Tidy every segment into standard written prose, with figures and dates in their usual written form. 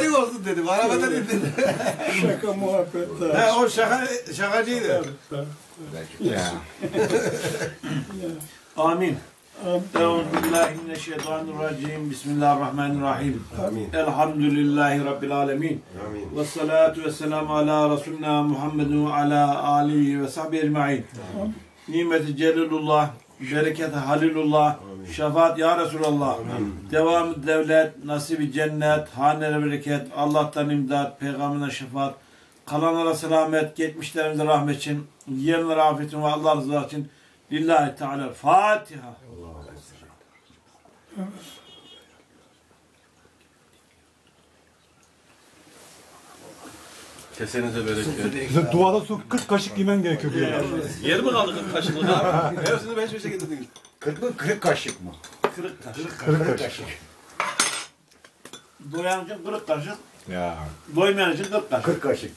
olsun dedim. Arabadan indim. Şaka muhabbet. He, o şakacıydı. Ya. Amin. Euzubillahimineşşeytanirracim. Bismillahirrahmanirrahim. Amin. Elhamdülillahi Rabbil alemin. Amin. Ve salatu ve selamu ala Resulina Muhammedun ve ala alihi ve sahbihi ecma'in. Nimeti celilullah, bereketi halilullah, şefaat ya Resulallah. Devamı devlet, nasibi cennet, hanene bereket, Allah'tan imdat, peygamberine şefaat, kalanlara selamet, geçmişlerimize rahmet için, yiyenlere afiyetin ve Allah rızası için. Lillahi Teala. Fatiha. Kesenize bereket. Duada su 40 kaşık yemen gerekiyor diyor. Yer mi kaldı 40 kaşıklık abi? Hepsini 5 getirdiniz. 40 kaşık mı? Kırık kaşık. 40 kaşık. Doyan için kırık kaşık. Ya. Doymayan için 40 kaşık. 40 kaşık.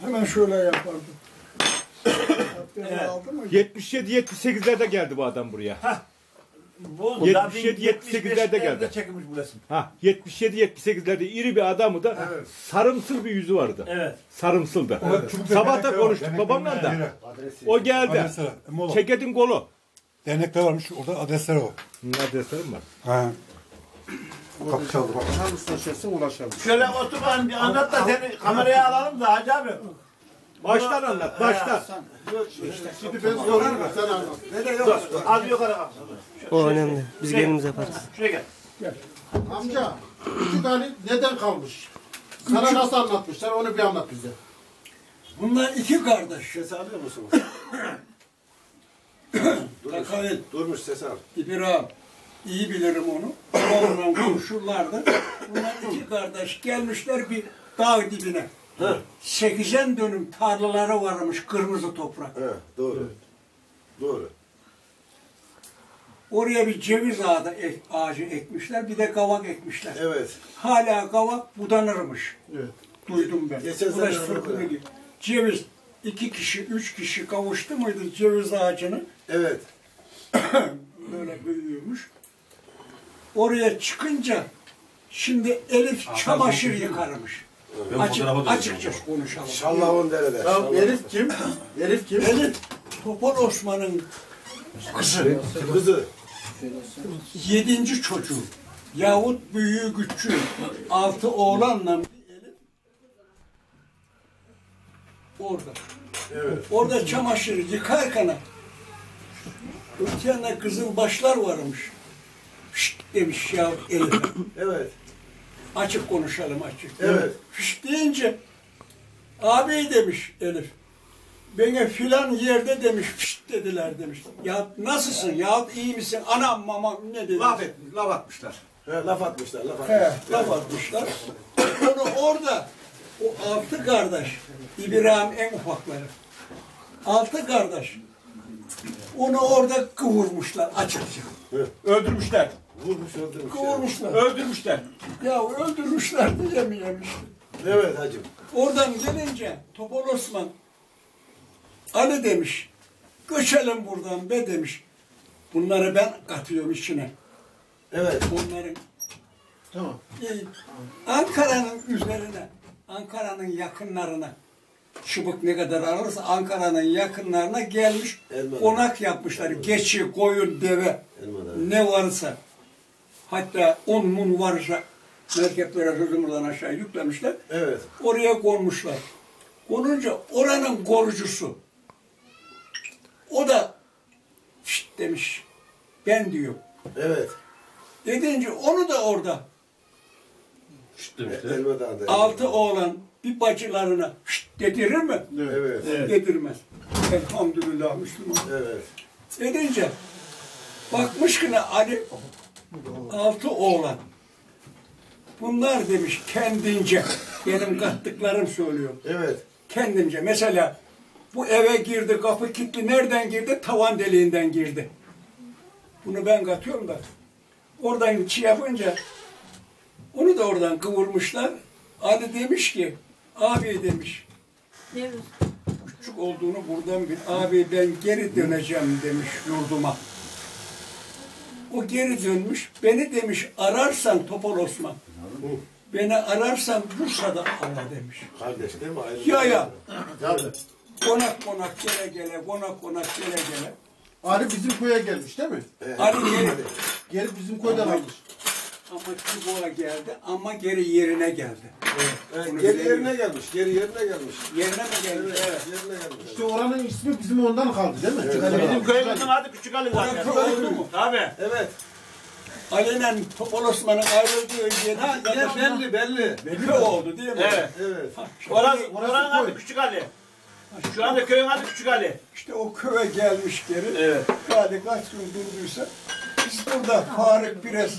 Hemen şöyle yapardım. Evet. Aldı mı? 77-78'lerde geldi bu adam buraya. Bu 77-78'lerde geldi. Çekilmiş bu resim. 77-78'lerde iri bir adamı da sarımsıl bir yüzü vardı. Evet. Sarımsıldı. Sabah da konuştuk babamla da. O geldi. Adresler. Ceket'in kolu. Dernekler varmış orada adresler o. Adreslerim var. Ha. Kapı çaldı bak. Şöyle otur ben bir anlat da seni kameraya alalım da Hacı abi. Baştan anlat, baştan. Şimdi ben sorarım sen anlat. Nereye yok? Az yukarı kalk. O önemli. Biz kendimiz yaparız. Şuraya gel. Amca, küçük Ali neden kalmış? Sana nasıl anlatmışlar onu bir anlat bize. Bunlar iki kardeş. Ses alıyor musunuz? Takayel, Durmuş ses al. İbrahim. İyi bilirim onu. Babamla konuşurlardı. Bunlar iki kardeş gelmişler bir dağ dibine. 8'en dönüm tarlaları varmış kırmızı toprak. He, doğru. Doğru. Oraya bir ceviz ağacı ekmişler, bir de kavak ekmişler. Evet. Hala kavak budanırmış. Evet. Duydum ben. Geçen Bu da sene sırtını orada. giy- Ceviz, 2 kişi, 3 kişi kavuştu muydu ceviz ağacını? Evet. Böyle büyüyormuş. Oraya çıkınca şimdi Elif çamaşır yıkarmış. Açıkça konuşalım. Şallahun derede. Tamam, Elif kim? Elif kim? Elif Topal Osman'ın kızı. Kızı. 7. çocuğu. Yahut büyüğü küçüğü. 6 oğlanla bir Elif orada. Evet. Orada çamaşır yıkarken öte yana kızılbaşlar varmış. Şşt demiş ya Elif'e. Evet. Açık konuşalım açık. Evet. Şşt deyince abi demiş Elif. Bana filan yerde demiş şşt dediler demiş. Ya nasılsın ya iyi misin anam mamam ne dedi? Laf atmışlar. He, laf atmışlar. He, laf atmışlar. Onu orada o 6 kardeş İbrahim en ufakları. 6 kardeş. Onu orada kıvırmışlar açıkça. Öldürmüşler. Vurmuş öldürmüş. Kıvırmışlar. Öldürmüşler. Ya öldürmüşler diyemeyemiş. Evet hacım. Oradan gelince Topal Osman Ali demiş. Göçelim buradan be demiş. Bunları ben katıyorum içine. Evet. Onların Tamam. Ankara'nın üzerine, Ankara'nın yakınlarına çubuk ne kadar alırsa Ankara'nın yakınlarına gelmiş Elmalı. konak yapmışlar. Geçi, koyun, deve Elmalı. ne varsa hatta un mun varsa merkeplere Rızımır'dan aşağı yüklemişler. Evet. Oraya konmuşlar. Konunca oranın korucusu o da şşt demiş. Ben diyor. Evet. Dedince onu da orada Elma Dağı'nda. 6 oğlan bir bacılarına şşt dedirir mi? Evet. Dedirmez. Elhamdülillah Müslüman. Evet. Dedince bakmış ki Ali 6 oğlan. Bunlar demiş kendince benim kattıklarım söylüyor. Evet. Kendince mesela bu eve girdi kapı kilitli nereden girdi? Tavan deliğinden girdi. Bunu ben katıyorum da oradan çiğ yapınca onu da oradan kıvırmışlar. Ali demiş ki abi demiş küçük olduğunu buradan bil. Abi ben geri döneceğim demiş yurduma. O geri dönmüş. Beni demiş ararsan Topal Osman. Beni ararsan Bursa'da ara demiş. Kardeş değil mi? Ayrı Ya. Tabii. Konak konak gele gele, konak konak gele gele. Ali bizim köye gelmiş değil mi? Ali geri, Gelip bizim köyden almış. ama Küboğa geldi ama geri yerine geldi. Bunu Geri bilemiyorum. yerine gelmiş. Geri yerine gelmiş. Yerine mi geldi? Evet. Yerine gelmiş. İşte oranın ismi bizim ondan kaldı değil mi? Bizim köyümüzün adı Küçük Ali zaten. Orası oldu mu? Tabii. Evet. Ali'yle Topal Osman'ın ayrıldığı yer Ha, belli. belli oldu değil mi? Evet. Evet. Oranın adı Küçük Ali. Şu anda köyün adı Küçük Ali. İşte o köye gelmiş geri. Evet. Galiba kaç gün durduysa. Biz burada Faruk biraz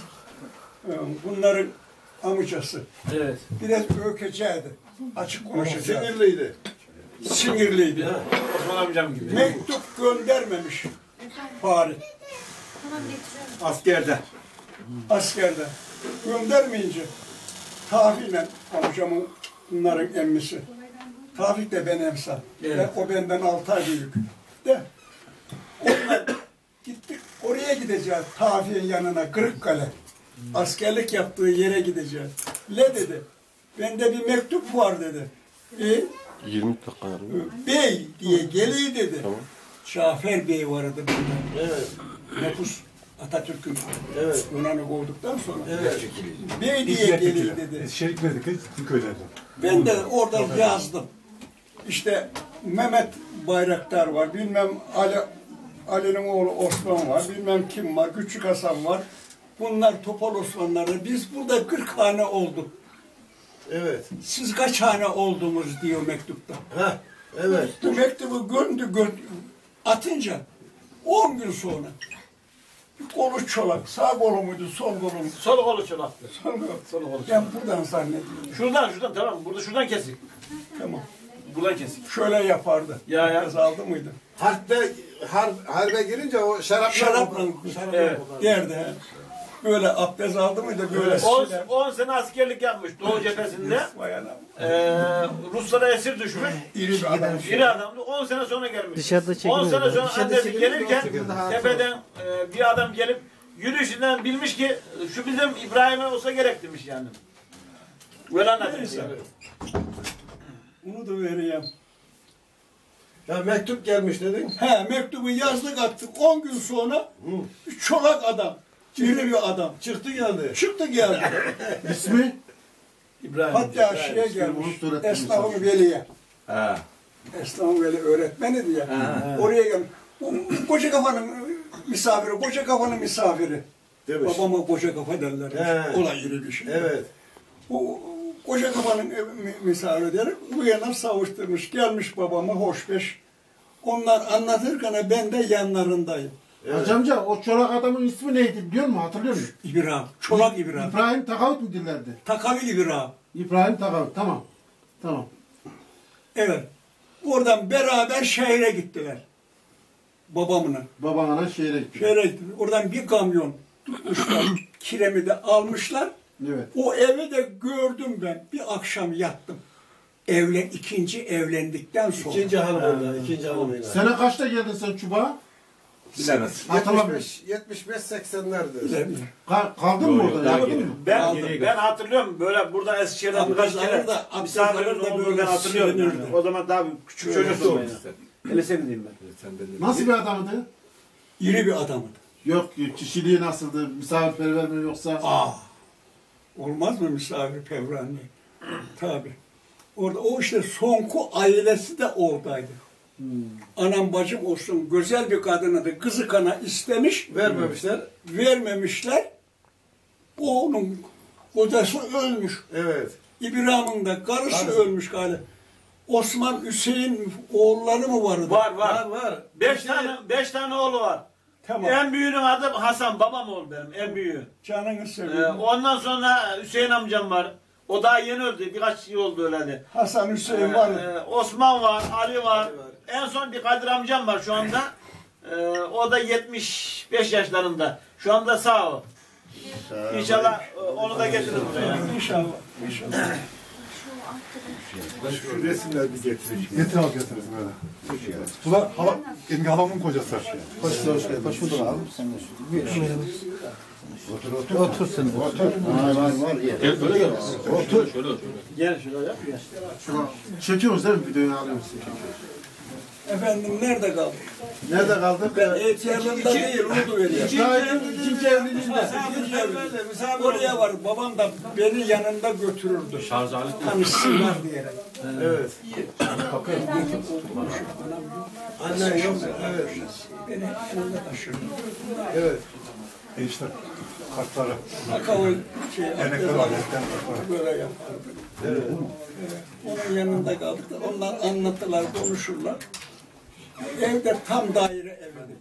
bunların amcası. Evet. Biraz ökeceydi. Açık konuşacağız. Sinirliydi. Sinirliydi. Osman amcam gibi. Mektup göndermemiş Faruk Askerde. askerde. Göndermeyince Tafi'yle amcamın bunların emmisi. Tafik de ben emsal. Evet. O benden 6 ay büyük. De. Onunla gittik. Oraya gideceğiz. Tafi'nin yanına Kırıkkale. Askerlik yaptığı yere gideceğiz. Le dedi. Bende bir mektup var dedi. 20 dakika. Bey diye geliyor dedi. Tamam. Cafer Bey vardı bunda. Evet. Nüfus Atatürk'ün Evet. Yunan'ı kovduktan sonra. Evet. Bey diye geliyor dedi. Şerik verdik bizim köylerden. Ben de orada yazdım. İşte Mehmet Bayraktar var, bilmem Ali'nin oğlu Osman var, bilmem kim var, Küçük Hasan var. Bunlar Topal Osmanlıları. Biz burada 40 hane olduk. Evet. Siz kaç hane oldunuz diyor mektupta. Ha. Evet. Bu mektubu göndü atınca 10 gün sonra bir kolu çolak, sağ kolu muydu, sol kolu muydu? Sol kolu çolaktı. Sol kolu. Sol kolu. Ben buradan zannediyorum. Şuradan tamam. Şuradan kesik. Tamam. Buradan kesik. Şöyle yapardı. Ya. Yaz aldı mıydı? Harbe girince o Şarapla Evet. derdi. He. Böyle abdest aldı mıydı böyle siler. 10 sene askerlik yapmış Doğu cephesinde. Vay anam. Ruslara esir düşmüş. İri bir adam. İri adamdı. 10 sene sonra gelmiş. Dışarıda 10 çekilmiyor. sene sonra annesi gelirken çekilmiyor. tepeden bir adam gelip yürüyüşünden bilmiş ki şu bizim İbrahim'e olsa gerek demiş yani. Böyle anlatmış. Neyse. Bunu da vereyim. Ya mektup gelmiş dedin. He mektubu yazdık attık. 10 gün sonra bir çolak adam. İri bir adam. Çıktı geldi. Çıktı geldi. İsmi? İbrahim. Hatta şeye gelmiş. Bunu öğretmen Esnafın veliye. Ha. Esnafın veli öğretmeni diye. Oraya gelmiş. Koca kafanın misafiri, koca kafanın misafiri. Demiş. Babama koca kafa derler. He. Olay iri bir şey. Evet. Bu koca kafanın misafiri diyerek bu yana savuşturmuş. Gelmiş babama hoşbeş. Onlar anlatırken ben de yanlarındayım. Hacı amca o çolak adamın ismi neydi biliyor musun? Hatırlıyor musun? İbrahim. Çolak İbrahim. İbrahim Takavut mu dillerdi? Takavi İbrahim. İbrahim Takavut. Tamam. Tamam. Evet. Oradan beraber şehre gittiler. Babamla. Babana şehre gitti. Şehre gittiler. Oradan bir kamyon tutmuşlar. Kiremidi almışlar. Evet. O evi de gördüm ben. Bir akşam yattım. İkinci evlendikten sonra. İkinci hanımıyla. İkinci hanımıyla. Sene kaçta geldin sen Çubuğa? Bilemez. Hatırlamıyorum. 75-80'lerde. Kaldın mı orada? Yardın mı? Ben hatırlıyorum böyle burada Eskişehir'de birkaç kere misafirimiz olduğunu ben hatırlıyorum. Yani. O zaman daha küçük çocuktum ben. Hele sen diyeyim ben. Nasıl bir adamdı? İri bir adamdı. Yok kişiliği nasıldı? Misafirperver mi yoksa? Olmaz mı misafirperverliği? Tabii. Orada o işte Sonku ailesi de oradaydı. Anam bacım olsun güzel bir kadınıydı. Kızı kana istemiş. Vermemişler. Vermemişler. Onun kocası ölmüş. Evet. İbrahim'in de karısı ölmüş galiba. Osman Hüseyin oğulları mı vardı? Var. 5 tane oğlu var. Tamam. En büyüğünün adı Hasan. Babam oğlu benim. En büyüğü. Canını seviyorum. Ondan sonra Hüseyin amcam var. O daha yeni öldü. Birkaç yıl oldu öyle. Hasan Hüseyin var. Osman var. Ali var. En son bir Kadir amcam var şu anda. O da 75 yaşlarında. Şu anda sağ o. İnşallah onu da getirir buraya. İnşallah. İnşallah. Şu resimler bir getir. Getir al getir böyle. Bu da hala, benim halamın kocası. Hoş geldin. Hoş bulduk abi. Sen de şu. Otur sen. Otur. Var. Gel böyle gel. Otur. Gel şuraya. Gel. Çekiyoruz değil mi? Videoyu alıyoruz. Efendim nerede kaldık? Nerede kaldık? Yanında değil, Urdu veriyor. İkinci evliliğinde. Oraya var. Babam da beni yanında götürürdü. Tanışsınlar diyerek. Evet. Annen yok. Evet. Beni yanında taşırdı. Evet. İşte kartları. Kakao şey, Dernekler var. Dernekler böyle yapardı. Evet. Onun yanında kaldık da onlar anlattılar, konuşurlar. Evde tam daire evdi.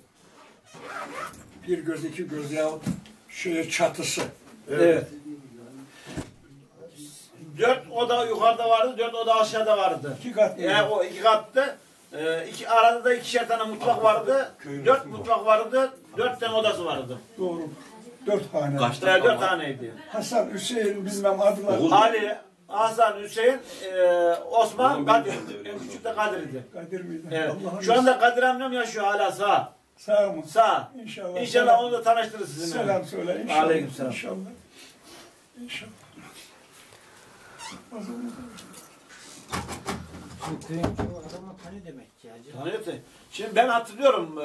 Bir göz, iki göz yahut çatısı. Evet. 4 oda yukarıda vardı, 4 oda aşağıda vardı. 2 kat. Yani o 2 kattı. Arada da 2'şer tane mutfak vardı. 4 mutfak vardı, 4 tane odası vardı. Doğru. 4 tane. 4 taneydi. Hasan, Hüseyin bilmem adlar. Ali, Hasan, Hüseyin, Osman, Kadir. En küçük de Kadir'di. Kadir miydi? Evet. Allah'ın Şu anda Kadir amcam yaşıyor hala sağ. sağ mı? Sağ. İnşallah. İnşallah onu da tanıştırırız sizinle. Selam söyle inşallah. Aleykümselam. İnşallah. İnşallah. Tanıyorsun. Şimdi ben hatırlıyorum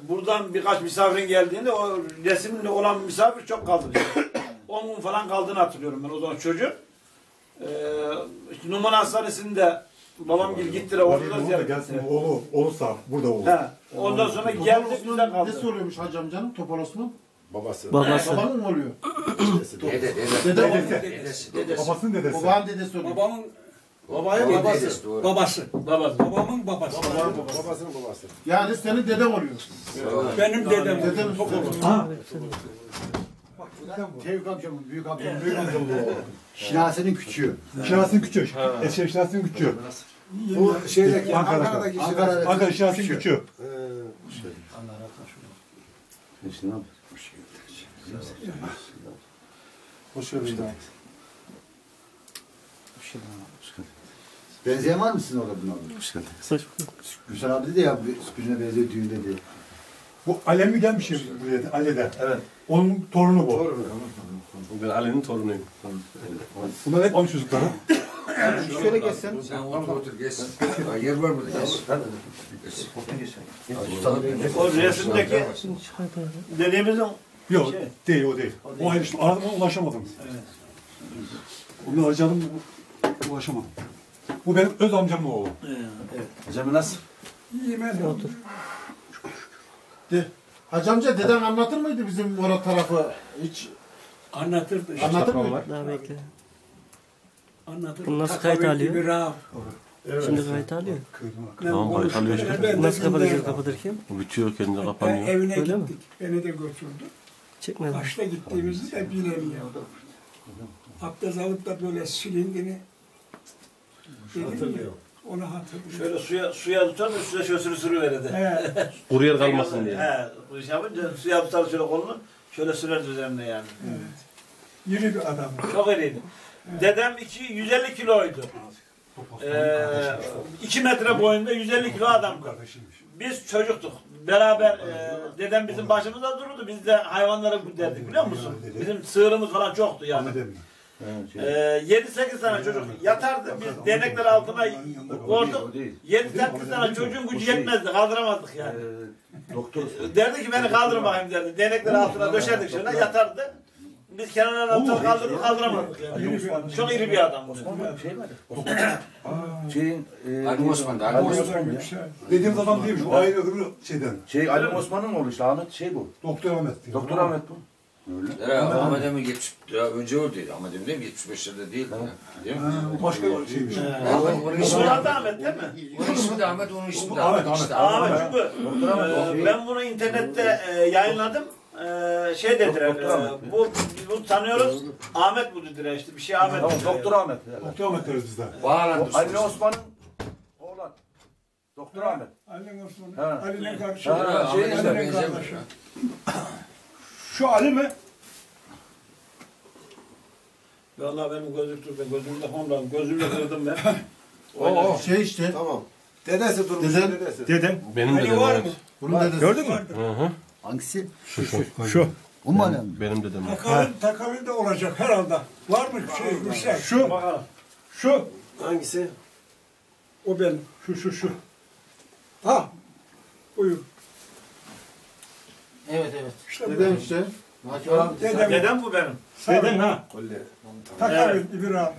buradan birkaç misafirin geldiğinde o resimli olan misafir çok kaldı. 10 gün falan kaldığını hatırlıyorum ben o zaman çocuk. Numan Hastanesi'nde babam gittiler orada ziyaret ettiler. Oğlu sağ. Burada oğlu. He. Ondan sonra geldi bizde Ne kaldı. soruyormuş Hacı amcanın? Topal Osman. Babası. Babanın mı oluyor? Dede. Dede oluyor. Babasının dedesi. Babanın dedesi oluyor. Babamın Babaya babası. babası. Babası. Babamın babası. Babasının babası. Yani senin deden oluyor. Benim dedem. Deden Topal Osman. Ha. Tevfik amcamın, büyük amcamın bu. Şinasi'nin küçüğü. Şinasi'nin küçüğü. Eşeği Şinasi'nin küçüğü. Bu şeydeki, Ankara'daki. Ankara'daki. Ankara Şinasi'nin küçüğü. Hoş geldin. Benzeyen var mı sizin orada bunlar? Gülşen abi dedi ya, birine benziyor düğünde diye. Bu Alem gelmiş ya buraya. Ali'de. Evet. Onun torunu bu. Ben Ali'nin torunuyum. Bunlar hep onun çocukları. Şöyle geçsen. Sen otur geç. Yer var mı? O resimdeki dediğimizin Yok değil o değil. O hayır işte aradım ulaşamadım. Evet. Onu aradım ulaşamadım. Bu benim öz amcamın oğlu. Cemil nasıl? İyiyim ben de otur. Hacı amca deden anlatır mıydı bizim orada tarafı? Hiç Anlatırdı. anlatır mıydı? Daha bekle. Anlatırdı. Bunu nasıl kayıt alıyor? Şimdi kayıt alıyor. Tamam, kayıt alıyor işte. Nasıl kapatırken? Bu bitiyor, kendi Ben kapanıyor. evine Öyle mi? gittik. Beni de götürdü. Çekmedi. Kaçta gittiğimizi de bilemiyorum. Abdest alıp da böyle silingini dedim ya, onu hatırlıyorum. şöyle suya tutar da üstüne şöyle sürüverirdi. He, Kuruyer kalmasın diye. He, bu iş yapınca suya tutar şöyle kolunu, şöyle sürerdi üzerine yani. yeni bir adam. Çok iyiydi. Dedem 150 kiloydu. 2 metre boyunda 150 kilo adam. Biz çocuktuk. Beraber dedem bizim başımızda dururdu. Biz de hayvanlara güderdik biliyor musun? Bizim sığırımız falan çoktu yani. 7-8 tane çocuk yatardı. Biz dernekler altına koyduk. 7-8 tane çocuğun gücü yetmezdi. Kaldıramazdık yani. Derdi ki beni kaldır bakayım derdi. Dernekler altına döşerdik şöyle yatardı. Biz kenarlarına tutar kaldırdık kaldıramazdık yani. Çok iri bir adam. Ali Osman'da. Ali Osman. Dediğimiz adam değilmiş. O ayrı öbürü şeyden. Ali Osman'ın oğlu işte Ahmet bu. Doktor Ahmet diyor. Doktor Ahmet bu. Öyle. Ahmet Emin 70 önce öldü. Ahmet Emin değil mi? 75'lerde değil. Değil mi? Bu başka şeymiş. Onun İsmi ismi Ahmet değil mi? Onun ismi de Ahmet, onun ismi de Ahmet, Ahmet. İşte Ahmet çünkü ben bunu internette yayınladım. Şey dediler, bu tanıyoruz, Ahmet bu dediler işte, bir şey Ahmet Tamam, dediler. Doktor Ahmet. Doktor Ahmet deriz bizden. Ali Osman'ın oğlan. Doktor Ahmet. Ali Osman, Ha. Ali'ne karşı. Ha, şey işte, Ali'ne benzemiyor. karşı. Şu Ali mi? Vallahi benim gözümde ondan gözümle kırdım ben. O şey işte. Tamam. Dedesi durmuş. Dedem. Dedesi. Dedem. Benim dedem var evet. mı? Bunun dedesi. Gördün mü? Hı hı. Hangisi? Şu. O mu alem? Benim dedem. Takavil de olacak herhalde. Var mı şey Gürsel? Şu. Şu. Hangisi? O benim. Şu. Ha. Buyur. Evet. İşte Dedem işte. Dedem bu benim. Dedem ha. Takavil İbrahim.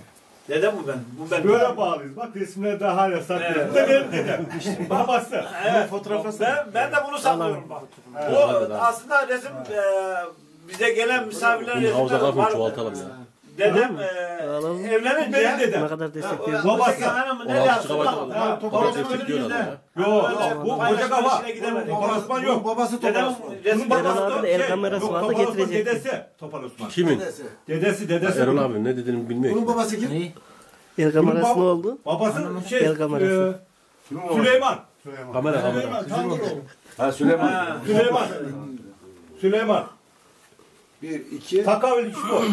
Dedem bu benim. Bu benim. Böyle bağlıyız. Bak resimleri de hala saklıyor. Bu da benim dedem. Babası. Evet, ben de bunu saklıyorum bak. Bu aslında resim bize gelen misafirler Bunu havuza resimler kapın var. çoğaltalım ya. Dedem Alalım. evlenince Benim dedem. Ne kadar destekliyoruz. Babası. Onu alçı kabatalım. Babası destekliyorlar ya. Yok. Bu koca kafa. Topal Osman yok. Babası Dedem Topal resim Erol abi de el kamerası vardı Topal Osman getirecek. dedesi. Topal Osman. Kimin? Dedesi. Erol abi ne dediğini bilmiyor Bunun ki. babası kim? El kamerası ne oldu? Babası El kamerası. Süleyman. Kamera. Ha Süleyman. Süleyman. 1, 2. Takavil şu.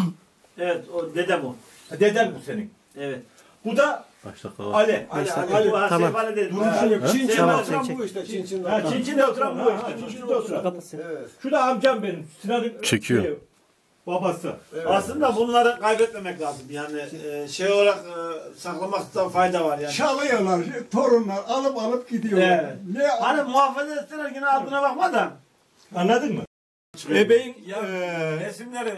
Evet, o dedem o. Deden bu senin. Evet. Bu da Kaç dakika var? Ali. Ali, Tamam. Seyfale dedim. Duruşu yok. Çin Tamam, oturan çek. bu işte. Çin Ha, Çin'de oturan bu işte. Çin'de oturan. Kapat sen. Şu da amcam benim. Sinan'ın Çekiyor. Babası. Aslında bunları kaybetmemek lazım. Yani şey olarak saklamakta fayda var yani. Çalıyorlar. Torunlar alıp gidiyorlar. Evet. Ne Hani muhafaza etseler yine adına bakma da. Anladın mı? Bebeğin Resimleri